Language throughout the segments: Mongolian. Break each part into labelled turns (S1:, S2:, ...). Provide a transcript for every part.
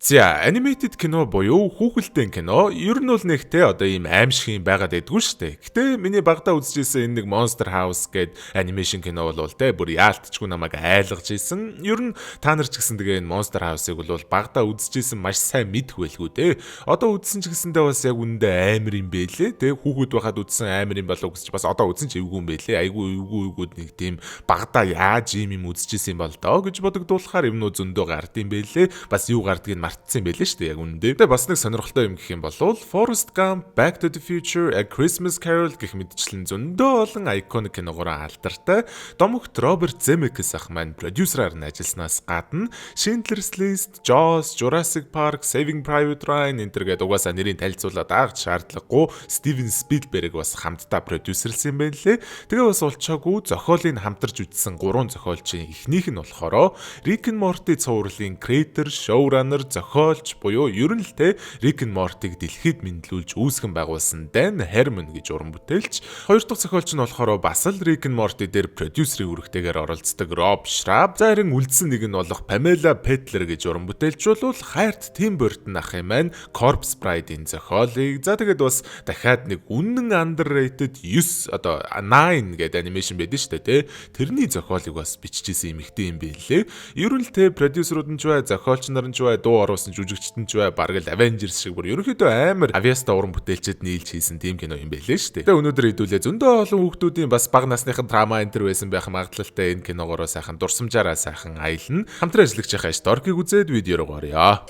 S1: За, animated кино буюу хүүхэлдэйн кино ер нь бол нэгтэй одоо ийм аимшиг юм байгаад байдгүй шүү дээ. Гэтэ миний багтаа үзчихсэн энэ нэг Monster House гээд анимашн кино бол те бүр яалтчгүй намайг айлгаж исэн. Ер нь та нар ч гэсэн тэгээ энэ Monster House-ыг бол багтаа үзчихсэн маш сайн мэдэх байлгүй те. Одоо үзсэн ч гэсэндээ бас яг үндэ амар юм бэлээ те. Хүүхэд байхад үзсэн амар юм болов гэж бас одоо үзсэн ч эвгүй юм бэлээ. Айгүй эвгүйгүүд нэг тийм багтаа яаж юм үзчихсэн юм бол доо гэж бодогдуулахаар юмнуу зөндөө гард юм бэлээ. Бас юу гардгийг мартсан юм байлээ шүү дээ яг үнэндээ. Тэгээ бас нэг сонирхолтой юм гэх юм бол Forrest Gump, Back to the Future, A Christmas Carol гэх мэтчлэн зөндөө олон iconic киногоор алдартай. Домогт Роберт Земекис ах маань продюсераар нь ажилласнаас гадна Schindler's List, Jaws, Jurassic Park, Saving Private Ryan энэ төргээд угаасаа нэрийг танилцуулаад аагч шаардлагагүй Стивен Спилберг бас хамтдаа продюсерлсэн юм байна лээ. Тэгээ бас улчаагүй зохиолыг хамтарч үзсэн 3 зохиолчийн эхнийх нь болохоор Rick and Morty цувралын creator, showrunner, зохиолч буюу ер нь л те Rick and Morty-г дэлхийд мэдлүүлж үүсгэн байгуулсан Dan Harmon гэж уран бүтээлч. Хоёр дахь зохиолч нь болохоор бас л Rick and Morty дээр продюсерийн үүрэгтэйгээр оролцдог Rob Schrab. За харин үлдсэн нэг нь болох Pamela Petler гэж уран бүтээлч бол хайрт Tim Burton ах юм байна. Corpse Bride-ийн зохиолыг. За тэгээд бас дахиад нэг үнэн underrated 9 одоо 9 гэдэг анимашн байдаг шүү дээ те. Тэрний зохиолыг бас биччихсэн эмэгтэй юм билээ. Ер нь л те продюсерууд нь ч бай, зохиолч нар нь ч бай, дуу оруулсан жүжигчд нь ч бай, бараг л Avengers шиг бүр ерөнхийдөө амар авьяаста уран бүтээлчд нийлж хийсэн тийм кино юм байлээ шүү дээ. Тэгээ өнөөдөр хэдүүлээ зөндөө олон хүүхдүүдийн бас бага насныхан драма энтер байсан байх магадлалтай энэ киногоороо сайхан дурсамжаараа сайхан аялна. Хамтран ажиллаж байгаа Stork-ыг үзээд видео руу орё.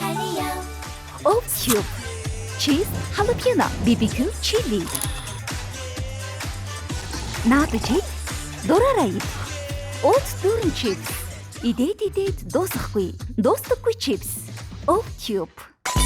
S2: Cube, cheese, jalapeno, BBQ, chili. Naapiti, дураарай. Oat durian chips. Идээд дуусахгүй. Дуустдаггүй chips. Cube.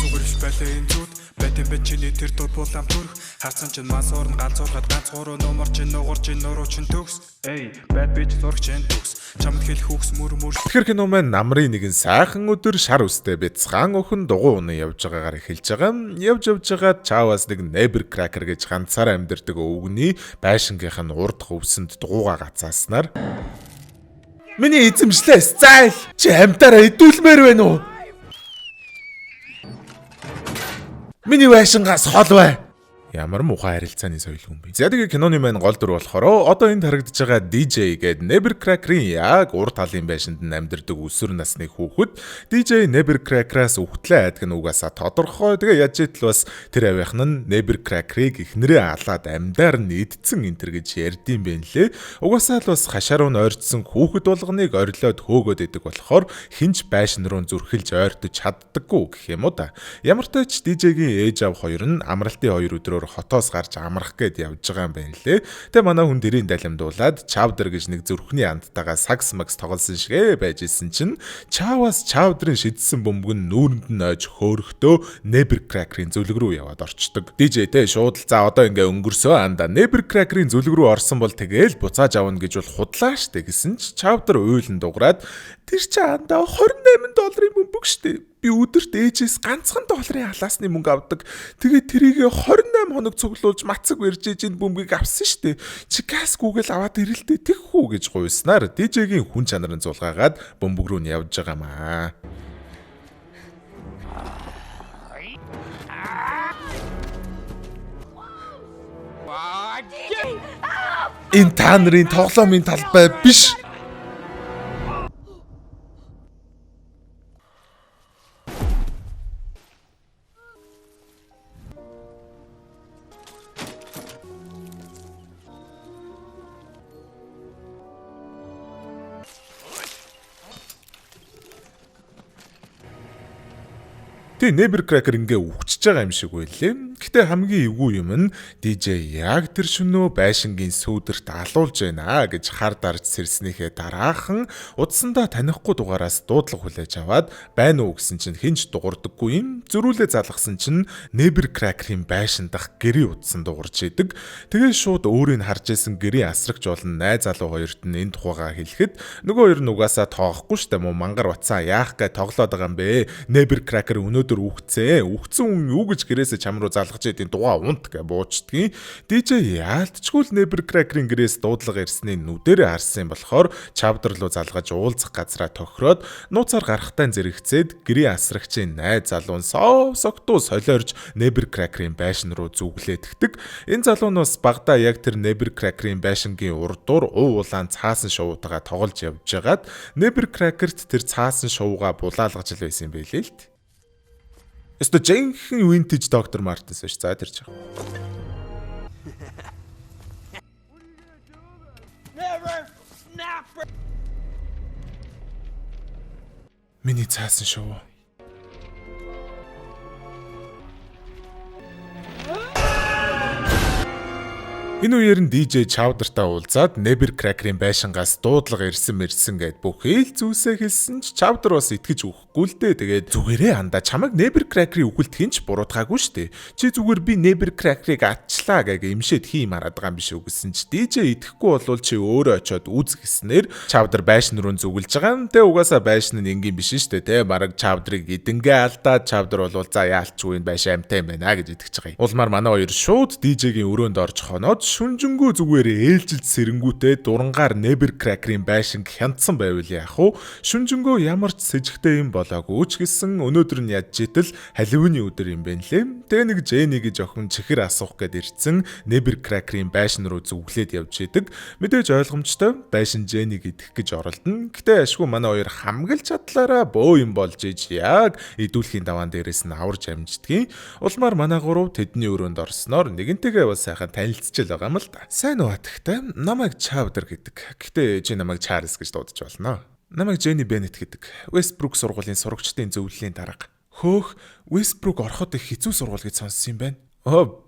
S3: Зүгэрш байлаа энэ зүуд байтэн бичний тэр дур булам төрх харсан чинь мансуур нь ганцуургаад ганц гурав номер чинь нуурч нуруу чинь төгс эй bad bitch зурагч энэ төгс чамд хэл хүүхс мөр
S1: Тэгэхээр кино маань намрын нэгэн сайхан өдөр шар үстэй бяцхан охин дугуй унаа явж байгаагаар эхэлж байгаа. Явж байгаад чааваас нэг neighbor cracker гэж ганцаараа амьдардаг өвгний байшингийнх нь урд хөвсөнд дугуйгаа гацааснаар миний эзэмшлээс зайл чи амтаараа идүүлмээр байна уу? Миний байшингаас хол бай. Ямар муухай харилцааны соёл юм бэ? За тэгээ киноны маань гол дүр болохоор одоо энд харагдаж байгаа DJ гээд Neighbor Cracker-ийн яг урд талын байшинд нь амьдардаг өсвөр насны хүүхэд DJ Neighbor Cracker-аас үхтлээ айдаг нь угаасаа тодорхой. Тэгээ яаж итэл бас тэр авийнхан нь Neighbor Cracker-ыг эхнэрээ алаад амьдаар нь идсэн энтер гэж ярьдсан байна лээ. Угаасаа л бас хашаа руу ойртсон хүүхэд болгоныг орилоод хөөгөөд идэг болохоор хинч байшин руу зүрхэлж ойртож чаддаггүй гэх юм уу да. Ямар ч тач DJ-гийн ээж аав хоёр нь амралтын 2 өдрөөр хотоос гарч амрах гээд явж байгаа юм байна лээ. Тэгээ манай хүн дэрийн далимдуулаад Chowder гэж нэг зүрхний андтайгаа сакс макс тоглосон шигэ байж исэн чинь Chowаас Chowder-ын шидсэн бөмбөг нь нүүрэнд нь ойж хөөрөхдөө Neighbor Cracker-ийн зүлэг рүү яваад орчдөг. DJ тэ шууд за одоо ингээ өнгөрсөө анда Neighbor Cracker-ийн зүлэг рүү орсон бол тэгээл буцааж авна гэж бол худлаа штэ гэсэн чи Chowder уйлан дуграад тэр чи анда $28 бөмбөг штэ. Би өдөрт ээжээс ганцхан $1 халаасны мөнгө авдаг. Тэгээд тэрийг 28 хоног цуглуулж мацаг барьж ээж энэ бөмбөгийг авсан штэ. Чи газ гүгэл аваад ирэлтээ тэгхүү гэж гуйснаар DJ-гийн хүн чанарын зулгаагаад бөмбөг рүү нь явж байгаа маа. Энэ та нарын тоглоомын талбай биш. Тэ Neighbor Cracker ингээ үхчихэж байгаа юм шиг байлээ. Гэтэ хамгийн эвгүй юм нь DJ яг тэр шөнөө байшингийн сүүдэрт алуулж байна гэж хар дарж сэрснийхээ дараахан удсандаа танихгүй дугаараас дуудлага хүлээж аваад байна уу гэсэн чинь хинч дуурдаггүй юм. Зөрүүлээ залгасан чинь Neighbor Cracker-ийн байшин дах гэрээ утсан дуурж идэг. Тэгээ шууд өөрийг харж исэн гэрээ асрагч болон найз залуу хоёрт нь энэ тухайгаа хэлэхэд нөгөө хоёр нь угаасаа тоохгүй штэ мó мангар бацаа яах гэ тоглоод байгаа юм бэ. Neighbor Cracker өнөөдөр үхцэн хүн юу гэж гэрээсээ чам руу залгаж залгаж идийн дугаа унт гэж буучдгийн. DJ яалтчгүй л Neighbor Cracker-ийн гэрээс дуудлага ирсний нүдэрээ харсан болохоор Chowder руу залгаж уулзах газраа тохироод нууцаар гарахтай зэрэгцээд гэрийн асрагчийн найз залуун согтуу солиорж Neighbor Cracker-ийн байшин руу зүглээддэг. Энэ залуунаас багада яг тэр Neighbor Cracker-ийн байшингийн урдуур улаан цаасан шувуутайгаа тоглож явж байгаад Neighbor Cracker-т тэр цаасан шувуугаа булаалгаж л байсан юм байлээ л. Өстө жинхэнэ vintage Dr. Martens биш. За тэр ч. Миний цаасан шувуу. Энэ үеэр нь DJ Chowder-тай уулзаад Neighbor Cracker-ийн байшингаас дуудлага ирсэн гэд бүх ил зүйлсээ хэлсэн ч Chowder бас итгэж өгөхгүй л дээ. Тэгээд зүгээрээ андаа чамайг Neighbor Cracker-ийн үгэлт хинч буруутгаагүй штэ. Чи зүгээр би Neighbor Cracker-ыг атчлаа гэж имшээд хийм хараад байгаа юм биш үү гэсэн чи DJ итгэхгүй болвол чи өөрөө очиод үз гэснээр Chowder байшин руу зүгэлж байгаа юм. Тэ угаасаа байшин нь энгийн биш штэ. Тэ бараг Chowder-ыг идэнгээ алдаад Chowder болвол за яалчгүй энэ байшин амтай юм байна гэж итгэж байгаа юм. Улмаар манай хоёр шууд DJ-гийн өрөөнд орж хоноод шүнжэнгүү зүгээр ээлжилж сэрэнгүүтээ дурангаар Neighbor Cracker-ийн байшинг хянцсан байвал яах вэ? Шүнжэнгөө ямар ч сэжигтэй юм болоогүй ч гэсэн өнөөдөр нь ядж итэл Халевины өдөр юм байна лээ. Тэгээ нэг Jenny гэж охин чихэр асуух гээд ирсэн Neighbor Cracker-ийн байшин руу зүглээд явж идэг. Мэдээж ойлгомжтой байшин Jenny идэх гэж оролдоно. Гэтэ ашгүй манай хоёр хамгаалж чадлаараа бөө юм болж иж яг идүүлэхийн даваан дээрээс нь аварж амждгийн. Улмаар манай гурав тэдний өрөөнд орсноор нэгэнтэйгээ бас сайхан танилцчихл байгаа юм л да. Сайн уу хатагтай намайг Chowder гэдэг. Гэтэ чи намайг Charles гэж дуудаж болно. Намайг Jenny Bennett гэдэг. Westbrook сургуулийн сурагчдын зөвлөлийн дарга. Хөөх, Westbrook ороход их хэцүү сургууль гэж сонссон юм байна.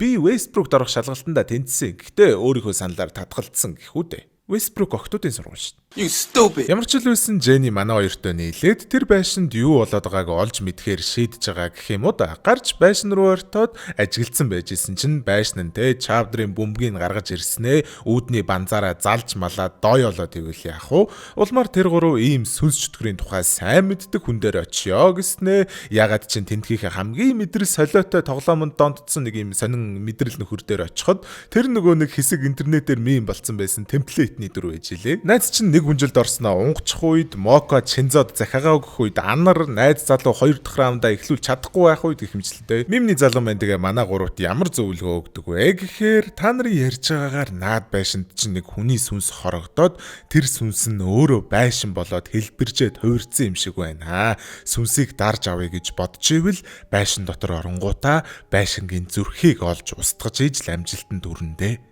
S1: Би Westbrook орох шалгалтандаа тэнцсэн. Гэтэ өөрийнхөө саналаар татгалцсан гэх үү дээ. Westbrook охтуудын сургууль шүү дээ.
S4: You stupid.
S1: Ямар ч л байсан Jenny манай хоёртой нийлээд тэр байшинд юу болоод байгааг олж мэдхээр шийдэж байгаа гэх юм уу да. Гарч байшин руу ортоод ажиглцсан байжсэн чинь байшин нь те Chowder-ийн бөмбөгийг гаргаж ирснээ үүдний банзаараа залж малаад дойолоод ивэл яах вэ? Улмаар тэр гурав ийм сүнс чөтгөрийн тухай сайн мэддэг хүн дээр очиё гэснээ ягаад чин тентхийнхээ хамгийн мэдрэл солиотой тоглоомонд донтцсон нэг ийм сонин мэдрэл нөхөр дээр очиход тэр нөгөө нэг хэсэг интернетээр мем болцсон байсан темплейтний дүр байж илээ. Найз чинь хүнжилд орсноо унгчих үед Моко Чинзод захиагаа өгөх үед Анар найз залуу 2 дахь раундаа эхлүүл чадахгүй байх үед гэх хэмжлэлтэй. Мимний залуу маань тэгээ манай гуравт ямар зөвлөгөө өгдөг вэ гэхээр та нарын ярьж байгаагаар наад байшинд чинь нэг хүний сүнс хорогдоод тэр сүнс нь өөрөө байшин болоод хэлбэржээд хувирсан юм шиг байна. Сүнсийг дарж авъя гэж бодож ивэл байшин дотор оронгуудаа байшингийн зүрхийг олж устгаж иж л амжилтанд хүрнэ.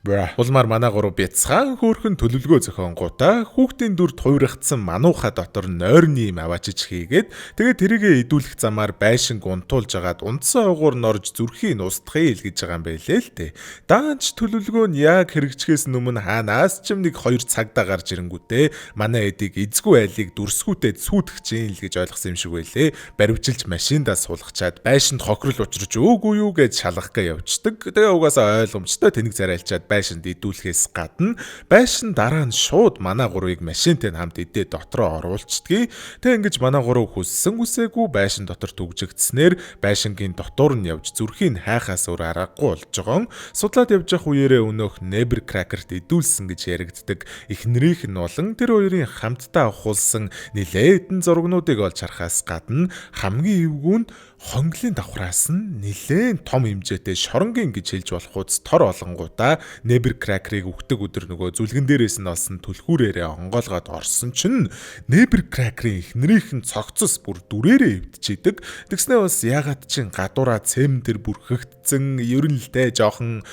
S1: Улмаар манай гурав бяцхан хөөрхөн төлөвлөгөө зохионгуудаа хүүхдийн дүрд хувирагдсан манууха дотор нойрны юм аваачиж хийгээд тэгээд тэрийгэ идүүлэх замаар байшинг унтуулж агаад унтсан ойгуур нь орж зүрхийг устгахыг л гэж байгаа юм байлээ л дээ. Даанч төлөвлөгөө нь яг хэрэгжихээс өмнө хаанаас ч нэг 2 цагтаа гарч ирэнгүүтээ манай эдийг эзгүй айлыг дүрсгүүтээ сүйтгэх чинь л гэж ойлгосон юм шиг байлээ. Баривчилж машиндаа суулгачаад байшинд хохирол учрж өөгүй юу гэж шалгах гээ явцдаг. Тэгээ угаасаа ойлгомжтой тэнэг зарайлчаад байшинд идүүлэхээс гадна байшин дараа нь шууд манай гурвыг машинтай хамт идээ дотроо оруулцдгийг. Тэг ингэж манай гурав хүссэн үсээгүй байшин дотор түгжигдснээр байшингийн дотор нь явж зүрхийг хайхаас өөр аргагүй болж байгаа. Судлаад явж явах үеэрээ өнөөх Neighbor Cracker-т идүүлсэн гэж яригддаг. Эхнэрийнх нь болон тэр хоёрын хамтдаа авахулсан нилээдэн зургнуудыг олж харахаас гадна хамгийн эвгүй нь хонглын давхраас нь нилээн том хэмжээтэй шоронгийн гэж хэлж болох үз тор олонгуудаа Neighbor Cracker-ыг өгдөг өдөр нөгөө зүлгэн дээрээс нь олсон түлхүүрээрээ онгоолгоод орсон чинь Neighbor Cracker-ийн эхнэрийнх нь цогцос бүр дүрээрээ эвдчихэдэг. Тэгснээ бас ягаад чин гадуураа цэм тэр бүрхэгдсэн ер нь л те жоохон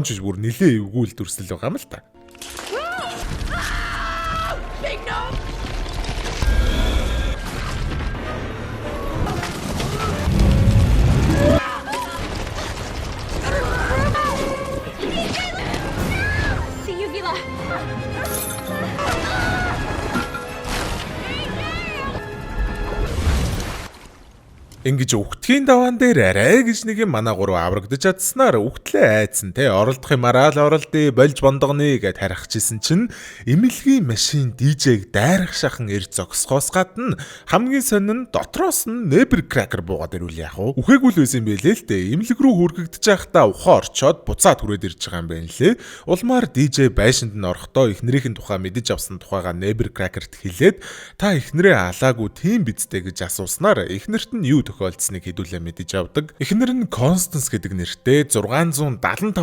S1: ч бүр нилээ эвгүй л дүрсэл байгаа юм л та. Ингэж үхтгийн даваан дээр арай гэж нэг юм манай гурав аврагдаж чадсанаар үхтлээ айцсан те оролдох юмараа л оролдъё болж бондогны гэд харахчихсан чинь эмнэлгийн машин DJ-г дайрах шахан ирж зогсохоос гадна хамгийн сонин нь дотроос нь Neber Cracker буугаад ирүүл яах вэ? Үхээгүй л байсан байлээ л дээ. Эмнэлэг рүү хүргэгдэж байхдаа ухаан орчоод буцаад хүрээд ирж байгаа юм байна лээ. Улмаар DJ байшинд нь орохдоо эхнэрийн тухай мэдэж авсан тухайга Neber Cracker-т хэлээд та эхнэрээ алаагүй тийм бидтэй гэж асууснаар эхнэрт нь юу тохиолдсныг хэдүүлээ мэдэж авдаг. Эхнэр нь Constance гэдэг нэртэй 675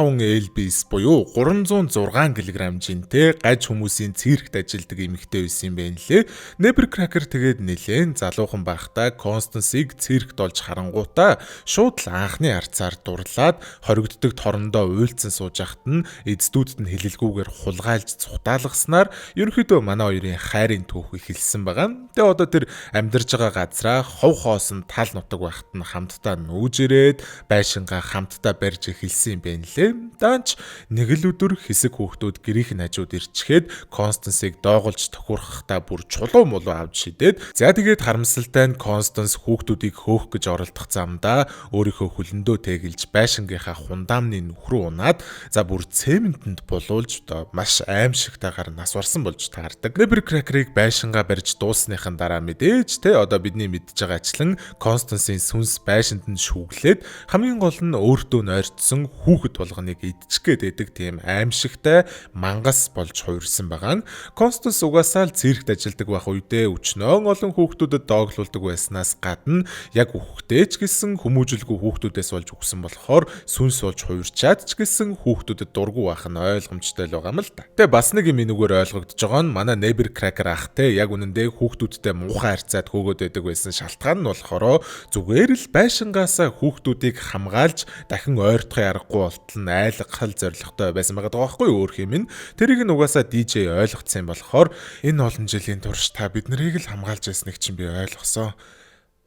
S1: lbs буюу 306 кг жинтэй гаж хүмүүсийн циркт ажилладаг эмэгтэй байсан юм байна лээ. Neber Cracker тэгээд нэлээд залуухан байхдаа Constance-ыг циркт олж харангуутаа шууд л анхны арцаар дурлаад хоригддог торондоо уйлцсан сууж ахт нь эцдүүдэд нь хэлэлгүйгээр хулгайлж цухтаалгаснаар ерөнхийдөө манай хоёрын хайрын түүх эхэлсэн байгаа. Тэгээ одоо тэр амьдарж байгаа газраа хов хоосон тал нутаг байхад нь хамтдаа нүүж ирээд байшингаа хамтдаа барьж эхэлсэн юм байна лээ. Даанч нэг л өдөр хэсэг хүүхдүүд гэрийнх нь хажууд ирчгээд Constance-ыг доогуулж тохиурхахдаа бүр чулуу мулуу авч шидээд за тэгээд харамсалтай нь Constance хүүхдүүдийг хөөх гэж оролдох замдаа өөрийнхөө хөлөндөө тэгэлж байшингийнхаа хундаамны нүх рүү унаад за бүр цементэнд булуулж маш аимшигтайгаар нас барсан болж таардаг. Neber Cracker-ыг байшингаа барьж дуусныхан дараа мэдээж те одоо бидний мэдж байгаачлан Constance-ийн сүнс байшинд нь шүүглээд хамгийн гол нь өөртөө нойртсон хүүхэд болгоныг идчихгээд байдаг тийм аимшигтай мангас болж хуурсан байгаа. Constance угаасаа л циркт ажилладаг байх үедээ өчнөө олон хүүхдүүдэд дооглуулдаг байснаас гадна яг үхтэй ч гэсэн хүмүүжүүлгүй хүүхдүүдээс болж үхсэн болохоор сүнс болж хуурчаад ч гэсэн хүүхдүүдэд дургу байх нь ойлгомжтой л байгаа юм л та. Тэгээ бас нэг юм энэгээр ойлгогдож байгаа нь манай Neber Cracker ах те яг үнэндээ хүүхдүүдтэй муухай харьцаад хөөгөөд байдаг байсан шалтгаан нь болохоор зүгээр л байшингаасаа хүүхдүүдийг хамгаалж дахин ойртохын аргагүй болтол нь айлгахал зоригтой байсан байгаа байхгүй өөр юм. Тэрийг нь угаасаа DJ ойлгоцсон юм болохоор энэ олон жилийн турш та бид нарыг л хамгаалж байсныг чинь би ойлгосон.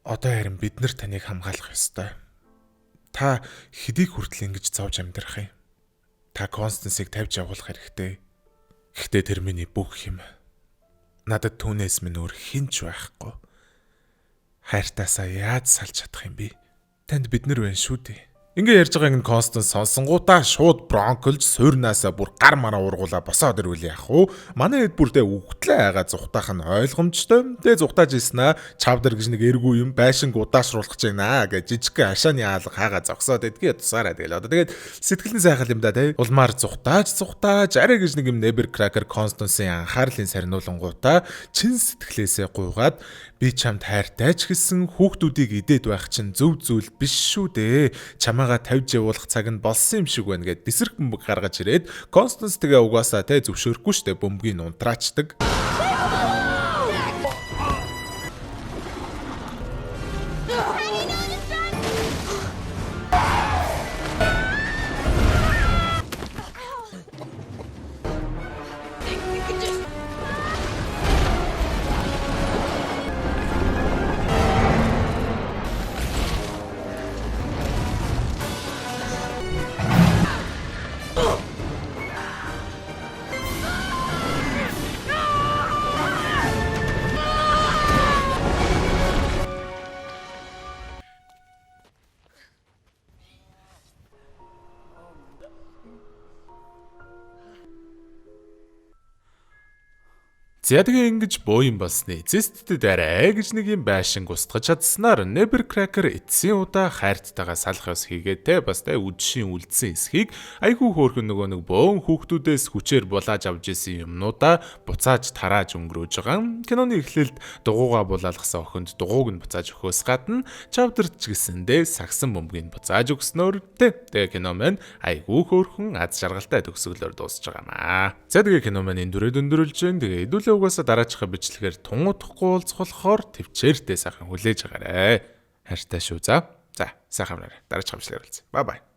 S1: Одоо харин бид нар таныг хамгаалах ёстой. Та хэдийг хүртэл ингэж зовж амьдрах юм? Та Constance-ыг тавьж явуулах хэрэгтэй. Гэхдээ тэр миний бүх юм. Надад түүнээс минь өөр хинч байхгүй. Хайртаасаа яаж салж чадах юм бэ? Танд бид нар байна шүү дээ. Ингээ ярьж байгааг нь Constance сонсонгуудаа шууд бронколж суурнаасаа бүр гар мараа ургуулаа босоод ирвэл яах вэ? Манай хэд бүрдээ үгтлээ айгаа зүхтаах нь ойлгомжтой. Тэгээ зүхтааж ийснаа чавдар гэж нэг эргүү юм байшинг удаашруулах гэж байна гэж жижигхэн ашааны хаалга хаагаа зогсоод идгээ тусаараа тэгэл одоо тэгээд сэтгэлэн сайхан юм да тий. Улмаар зүхтааж арай гэж нэг юм Neber Cracker Constance-ийн анхаарлын сарниулангуудаа чин сэтгэлээсээ гуйгаад би чамд хайртай ч гэсэн хүүхдүүдийг идээд байх чинь зөв зүйл биш шүү дээ. Чамаагаа тавьж явуулах цаг нь болсон юм шиг байна гэд бисрэг бөмбөг гаргаж ирээд Constance тэгээ угаасаа тэ зөвшөөрөхгүй штэ бөмбөгийг унтраачдаг. За тэгээ ингэж боо юм болсны эцэстдэд арай гэж нэг юм байшинг устгаж чадсанаар Neber Cracker эцсийн удаа хайрттайгаа салах ёс хийгээд те бас тэ үдшийн үлдсэн эсхийг айгүй хөөрхөн нөгөө нэг бөөн хүүхдүүдээс хүчээр булааж авч исэн юмнуудаа буцааж тарааж өнгөрөөж байгаа. Киноны эхлэлд дугуугаа булаалгасан охинд дугууг нь буцааж өгөхөөс гадна чавдарч гисэндээ сагсан бөмбөгийг буцааж өгснөөр тэгээ кино маань айгүй хөөрхөн аз жаргалтай төгсгөлөөр дуусж байгаа маа. За тэгээ кино маань энэ дүрээд өндөрлж जैन тэгээ хэдүүлээ угаасаа дараачихаа бичлэгээр тун утахгүй уулзах болохоор төвчээртэй сайхан хүлээж агаарэ. Хайртай шүү. За сайхан нараа дараачихаа бичлэгээр уулзъя. Бай бай.